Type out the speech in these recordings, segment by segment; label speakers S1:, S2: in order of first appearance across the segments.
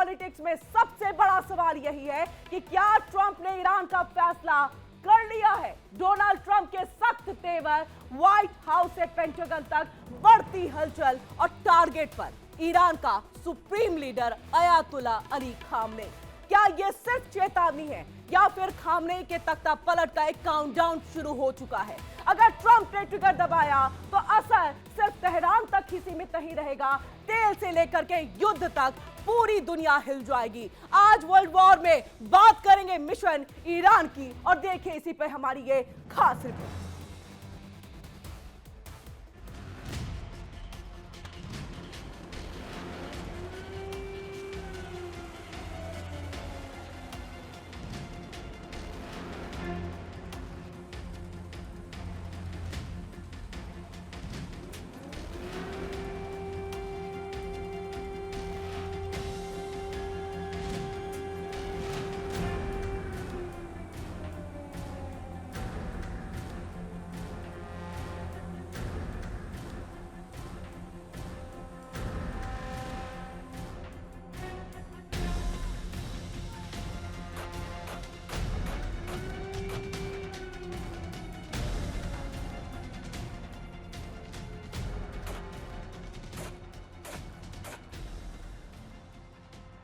S1: Politics में सबसे बड़ा सवाल यही है कि क्या ट्रंप ने ईरान का फैसला कर लिया है। डोनाल्ड ट्रंप के सख्त तेवर, व्हाइट हाउस से पेंटागन तक बढ़ती हलचल और टारगेट पर ईरान का supreme leader Ayatollah Ali Khamenei. क्या यह सिर्फ चेतावनी है या फिर खामनेई के तख्ता पलट का एक काउंटडाउन शुरू हो चुका है। अगर ट्रंप ने ट्रिगर दबाया तो असर सिर्फ तेहरान तक ही सीमित नहीं रहेगा, तेल से लेकर के युद्ध तक पूरी दुनिया हिल जाएगी। आज वर्ल्ड वॉर में बात करेंगे मिशन ईरान की और देखिए इसी पे हमारी ये खास रिपोर्ट।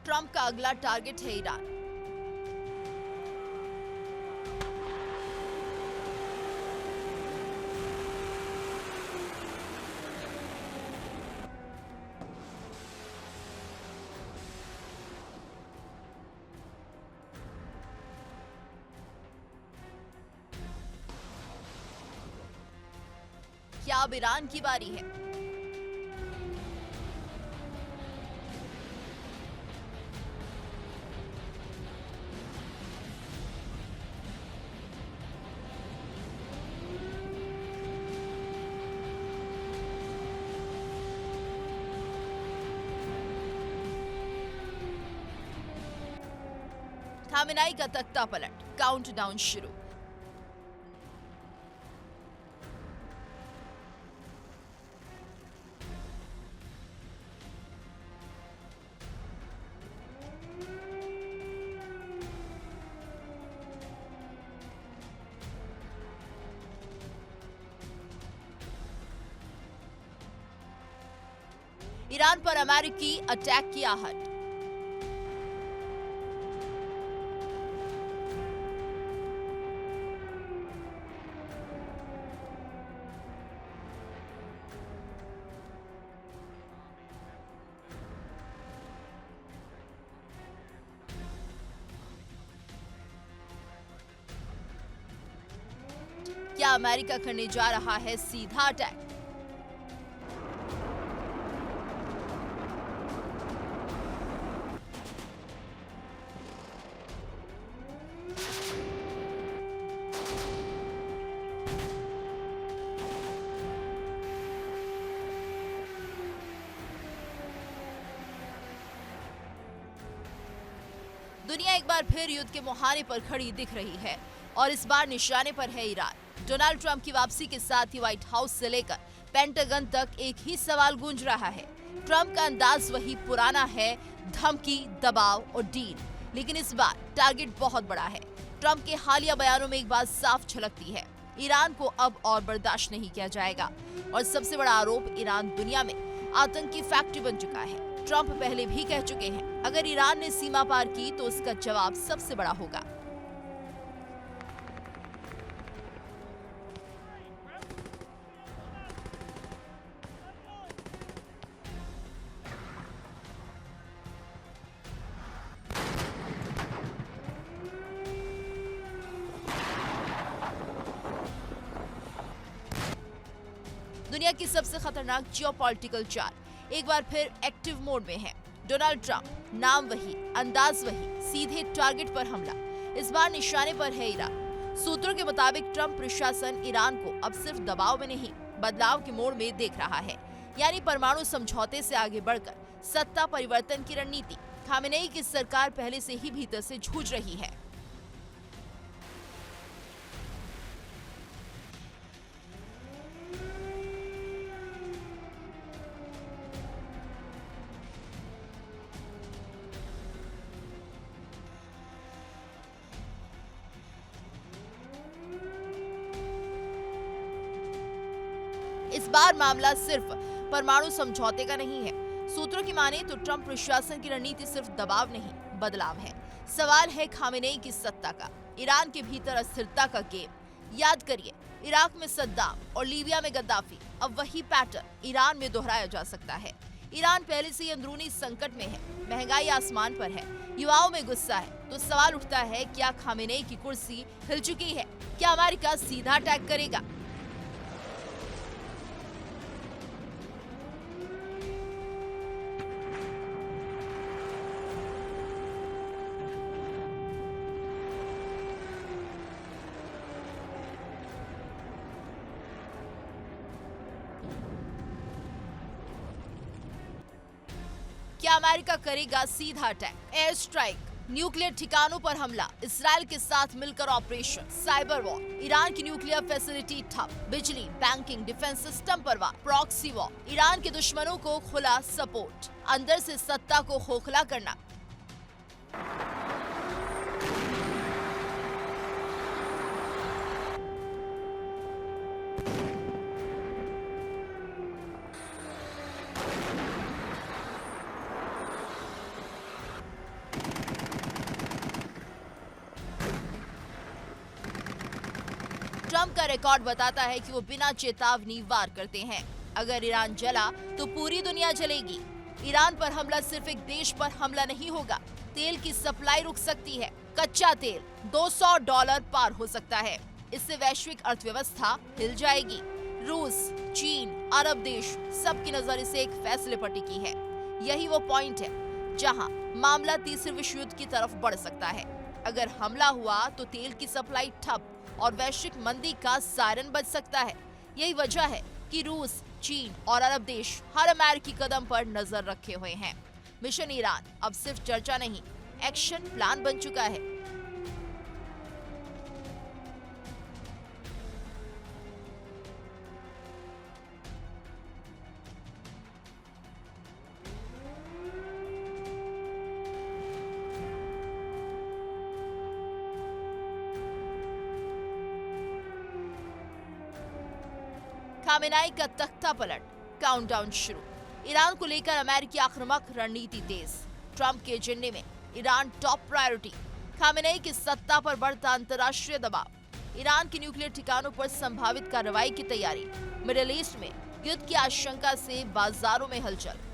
S2: ट्रंप का अगला टारगेट है ईरान। क्या अब ईरान की बारी है? खामेनेई का तख्ता पलट, काउंटडाउन शुरू। ईरान पर अमेरिकी अटैक की आहट। क्या अमेरिका करने जा रहा है सीधा अटैक? दुनिया एक बार फिर युद्ध के मुहाने पर खड़ी दिख रही है और इस बार निशाने पर है ईरान। डोनाल्ड ट्रंप की वापसी के साथ ही व्हाइट हाउस से लेकर पेंटागन तक एक ही सवाल गूंज रहा है। ट्रंप का अंदाज वही पुराना है, धमकी, दबाव और डील, लेकिन इस बार टारगेट बहुत बड़ा है। ट्रंप के हालिया बयानों में एक बात साफ झलकती है, ईरान को अब और बर्दाश्त नहीं किया जाएगा। और सबसे बड़ा आरोप, ईरान दुनिया में आतंकी फैक्ट्री बन चुका है। ट्रंप पहले भी कह चुके हैं, अगर ईरान ने सीमा पार की तो उसका जवाब सबसे बड़ा होगा। दुनिया की सबसे खतरनाक जियोपॉलिटिकल चाल एक बार फिर एक्टिव मोड में है। डोनाल्ड ट्रंप, नाम वही, अंदाज वही, सीधे टारगेट पर हमला। इस बार निशाने पर है ईरान। सूत्रों के मुताबिक ट्रंप प्रशासन ईरान को अब सिर्फ दबाव में नहीं, बदलाव के मोड़ में देख रहा है, यानी परमाणु समझौते से आगे बढ़कर सत्ता परिवर्तन की रणनीति। खामेनेई की सरकार पहले से ही भीतर से जूझ रही है। इस बार मामला सिर्फ परमाणु समझौते का नहीं है। सूत्रों की माने तो ट्रंप प्रशासन की रणनीति सिर्फ दबाव नहीं, बदलाव है। सवाल है खामेनेई की सत्ता का, ईरान के भीतर अस्थिरता का गेम। याद करिए, इराक में सद्दाम और लीबिया में गद्दाफी। अब वही पैटर्न ईरान में दोहराया जा सकता है। ईरान पहले से ही अंदरूनी संकट में है, महंगाई आसमान पर है, युवाओं में गुस्सा है। तो सवाल उठता है, क्या खामेनेई की कुर्सी हिल चुकी है? क्या अमेरिका सीधा अटैक करेगा? क्या अमेरिका करेगा सीधा अटैक, एयर स्ट्राइक, न्यूक्लियर ठिकानों पर हमला, इसराइल के साथ मिलकर ऑपरेशन, साइबर वॉर, ईरान की न्यूक्लियर फैसिलिटी ठप, बिजली, बैंकिंग, डिफेंस सिस्टम पर वार, प्रॉक्सी वॉर, ईरान के दुश्मनों को खुला सपोर्ट, अंदर से सत्ता को खोखला करना। ट्रंप का रिकॉर्ड बताता है कि वो बिना चेतावनी वार करते हैं। अगर ईरान जला तो पूरी दुनिया जलेगी। ईरान पर हमला सिर्फ एक देश पर हमला नहीं होगा, तेल की सप्लाई रुक सकती है। कच्चा तेल $200 पार हो सकता है। इससे वैश्विक अर्थव्यवस्था हिल जाएगी। रूस, चीन, अरब देश, सबकी नजर इसे एक फैसले पर टिकी है। यही वो पॉइंट है जहां मामला तीसरे विश्व युद्ध की तरफ बढ़ सकता है। अगर हमला हुआ तो तेल की सप्लाई ठप और वैश्विक मंदी का सायरन बज सकता है। यही वजह है कि रूस, चीन और अरब देश हर अमेरिकी कदम पर नजर रखे हुए हैं। मिशन ईरान अब सिर्फ चर्चा नहीं, एक्शन प्लान बन चुका है। खामेनेई का तख्ता पलट, काउंटडाउन शुरू। ईरान को लेकर अमेरिकी आक्रामक रणनीति तेज। ट्रंप के एजेंडे में ईरान टॉप प्रायोरिटी। खामेनेई की सत्ता पर बढ़ता अंतर्राष्ट्रीय दबाव। ईरान के न्यूक्लियर ठिकानों पर संभावित कार्रवाई की तैयारी। मिडिल ईस्ट में युद्ध की आशंका से बाजारों में हलचल।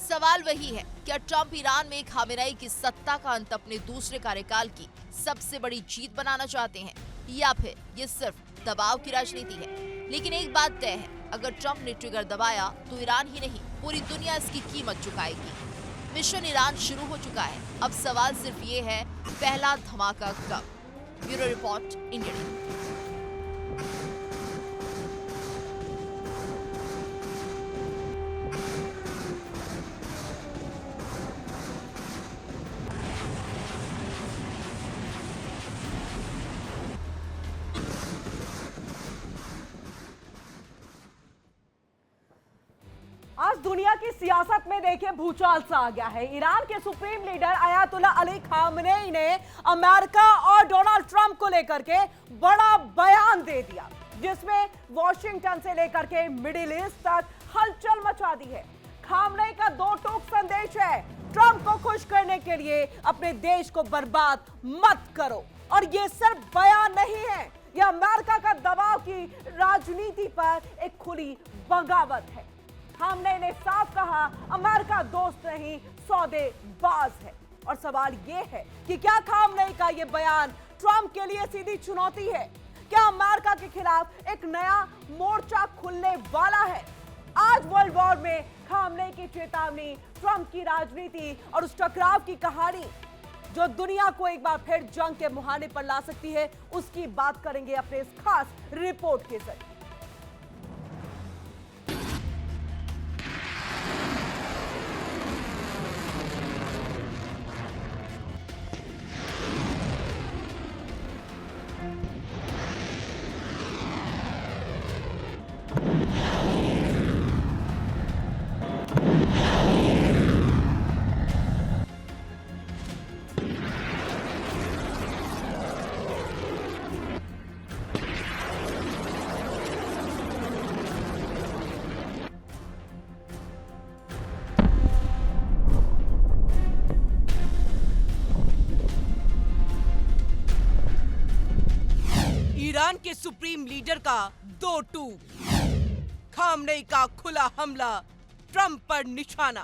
S2: सवाल वही है, क्या ट्रंप ईरान में खामेनेई की सत्ता का अंत अपने दूसरे कार्यकाल की सबसे बड़ी जीत बनाना चाहते हैं, या फिर ये सिर्फ दबाव की राजनीति है? लेकिन एक बात तय है, अगर ट्रंप ने ट्रिगर दबाया तो ईरान ही नहीं, पूरी दुनिया इसकी कीमत चुकाएगी। मिशन ईरान शुरू हो चुका है। अब सवाल सिर्फ ये है, पहला धमाका कब? Bureau report, India TV.
S1: आज दुनिया की सियासत में देखिए भूचाल सा आ गया है। ईरान के supreme leader Ayatollah Ali Khamenei ने अमेरिका और डोनाल्ड ट्रंप को लेकर के बड़ा बयान दे दिया, जिसमें वॉशिंगटन से लेकर के मिडिल ईस्ट तक हलचल मचा दी है। खामेनेई का दो टूक संदेश है, ट्रंप को खुश करने के लिए अपने देश को बर्बाद मत करो। और ये सिर्फ बयान नहीं है, यह अमेरिका का दबाव की राजनीति पर एक खुली बगावत है। खामेनेई ने साफ कहा, अमेरिका दोस्त नहीं सौदेबाज है। और सवाल यह है कि क्या खामेनेई का यह बयान ट्रंप के लिए सीधी चुनौती है? क्या अमेरिका के खिलाफ एक नया मोर्चा खुलने वाला है? आज वर्ल्ड वॉर में खामेनेई की चेतावनी, ट्रंप की राजनीति और उस टकराव की कहानी जो दुनिया को एक बार फिर जंग के मुहाने पर ला सकती है, उसकी बात करेंगे अपने इस खास रिपोर्ट के जरिए।
S3: के सुप्रीम लीडर का दो टूक, खामनेई का खुला हमला, ट्रंप पर निशाना।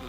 S4: 2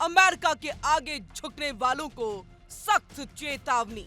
S3: अमेरिका के आगे झुकने वालों को सख्त चेतावनी।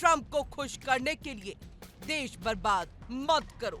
S3: ट्रंप को खुश करने के लिए देश बर्बाद मत करो।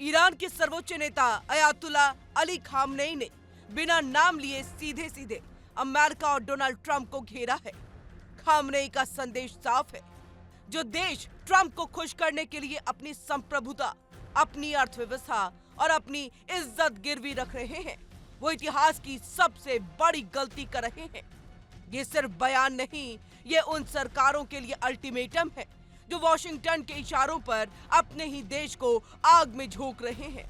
S3: ईरान के सर्वोच्च नेता अयातुल्ला अली खामनेई ने बिना नाम लिए सीधे सीधे अमेरिका और डोनाल्ड ट्रंप को घेरा है। खामनेई का संदेश साफ है, जो देश ट्रंप को खुश करने के लिए अपनी संप्रभुता, अपनी अर्थव्यवस्था और अपनी इज्जत गिरवी रख रहे हैं, वो इतिहास की सबसे बड़ी गलती कर रहे हैं। ये सिर्फ बयान नहीं, ये उन सरकारों के लिए अल्टीमेटम है जो वॉशिंगटन के इशारों पर अपने ही देश को आग में झोंक रहे हैं।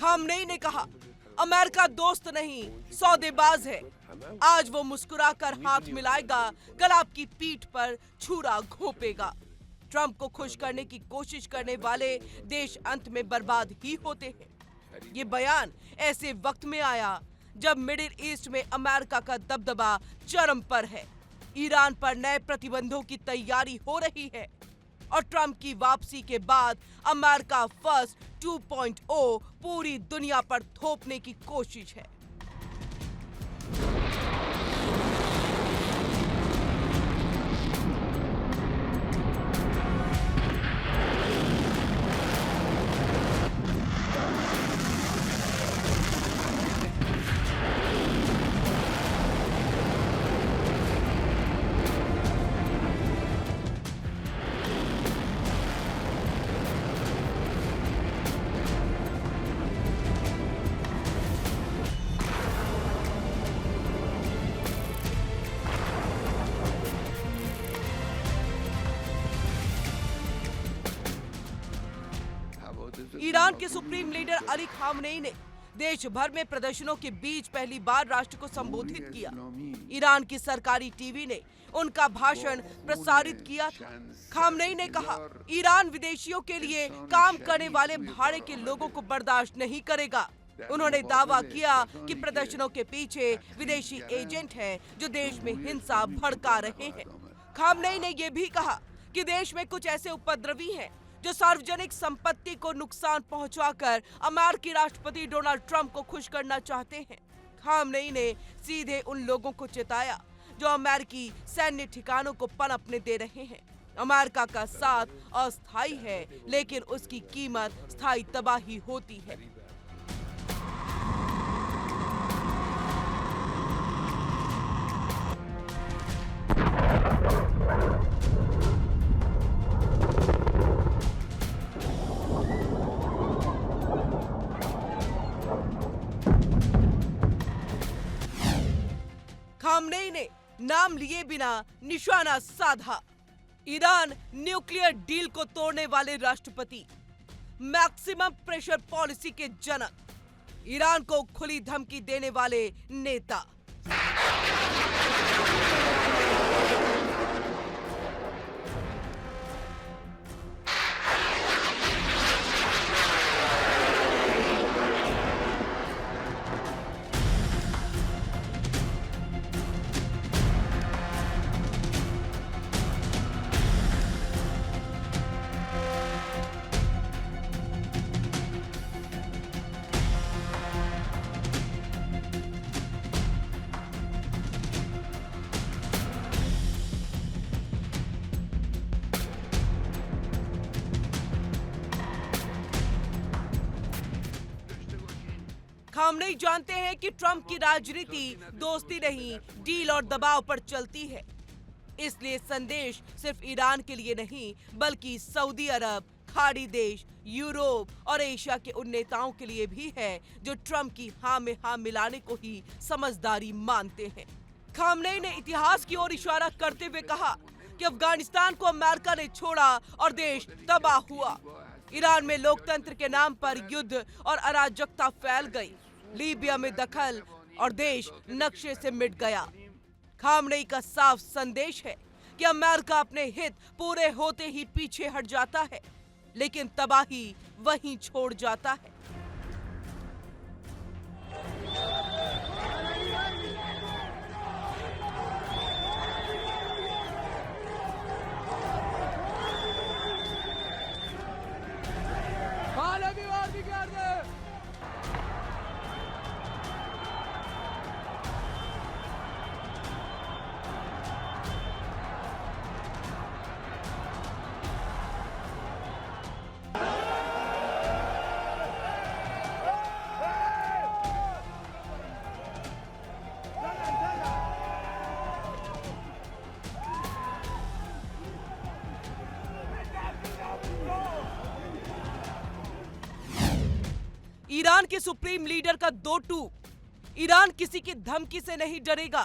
S3: खामनेई ने कहा, अमेरिका दोस्त नहीं सौदेबाज है। आज वो मुस्कुराकर हाथ मिलाएगा, कल आपकी पीठ पर छुरा घोंपेगा। ट्रंप को खुश करने की कोशिश करने वाले देश अंत में बर्बाद ही होते हैं। ये बयान ऐसे वक्त में आया जब मिडिल ईस्ट में अमेरिका का दबदबा चरम पर है। ईरान पर नए प्रतिबंधों की तैयारी हो रही है और ट्रंप की वापसी के बाद अमेरिका फर्स्ट 2.0 पूरी दुनिया पर थोपने की कोशिश है। ईरान के सुप्रीम लीडर अली खामनेई ने देश भर में प्रदर्शनों के बीच पहली बार राष्ट्र को संबोधित किया। ईरान की सरकारी टीवी ने उनका भाषण प्रसारित किया था। खामनेई ने कहा, ईरान विदेशियों के लिए काम करने वाले भाड़े के लोगों को बर्दाश्त नहीं करेगा। उन्होंने दावा किया कि प्रदर्शनों के पीछे विदेशी एजेंट हैं जो देश में हिंसा भड़का रहे हैं। खामनेई ने यह भी कहा कि देश में कुछ ऐसे उपद्रवी हैं जो सार्वजनिक संपत्ति को नुकसान पहुंचाकर अमेरिकी राष्ट्रपति डोनाल्ड ट्रंप को खुश करना चाहते हैं। खामनेई ने सीधे उन लोगों को चिताया जो अमेरिकी सैन्य ठिकानों को पनपने दे रहे हैं। अमेरिका का साथ अस्थायी है, लेकिन उसकी कीमत स्थायी तबाही होती है। नाम लिए बिना निशाना साधा। ईरान न्यूक्लियर डील को तोड़ने वाले राष्ट्रपति, मैक्सिमम प्रेशर पॉलिसी के जनक, ईरान को खुली धमकी देने वाले नेता। खामनेई जानते हैं कि ट्रंप की राजनीति दोस्ती नहीं, डील और दबाव पर चलती है। इसलिए संदेश सिर्फ ईरान के लिए नहीं, बल्कि सऊदी अरब, खाड़ी देश, यूरोप और एशिया के उन नेताओं के लिए भी है जो ट्रंप की हाँ में हाँ मिलाने को ही समझदारी मानते हैं। खामनेई ने इतिहास की ओर इशारा करते हुए कहा कि अफगानिस्तान को अमेरिका ने छोड़ा और देश तबाह हुआ। ईरान में लोकतंत्र के नाम पर युद्ध और अराजकता फैल गई। लीबिया में दखल और देश नक्शे से मिट गया। खामनेई का साफ संदेश है कि अमेरिका अपने हित पूरे होते ही पीछे हट जाता है, लेकिन तबाही वहीं छोड़ जाता है। ईरान के सुप्रीम लीडर का दो टूक। ईरान किसी की धमकी से नहीं डरेगा,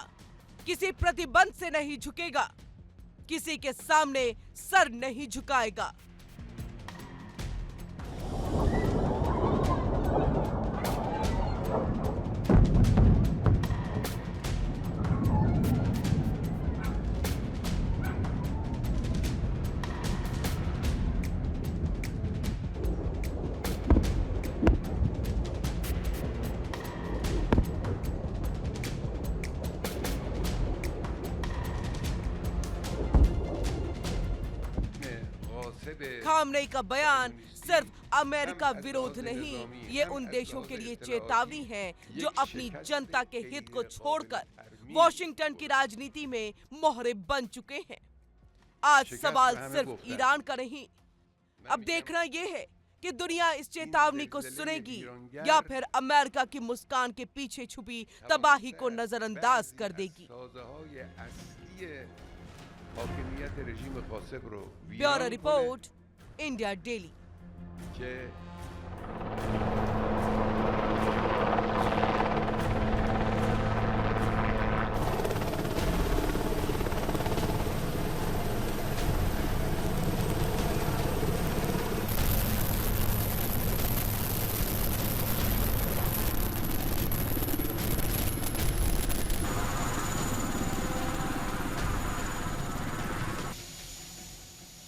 S3: किसी प्रतिबंध से नहीं झुकेगा, किसी के सामने सर नहीं झुकाएगा। खामनेई का बयान सिर्फ अमेरिका विरोध नहीं, ये उन देशों के लिए चेतावनी है जो अपनी जनता के हित को छोड़कर वॉशिंगटन की राजनीति में मोहरे बन चुके हैं। आज सवाल सिर्फ ईरान का नहीं, अब देखना ये है कि दुनिया इस चेतावनी को सुनेगी या फिर अमेरिका की मुस्कान के पीछे छुपी तबाही को नजरअंदाज कर देगी। Bureau report, India daily.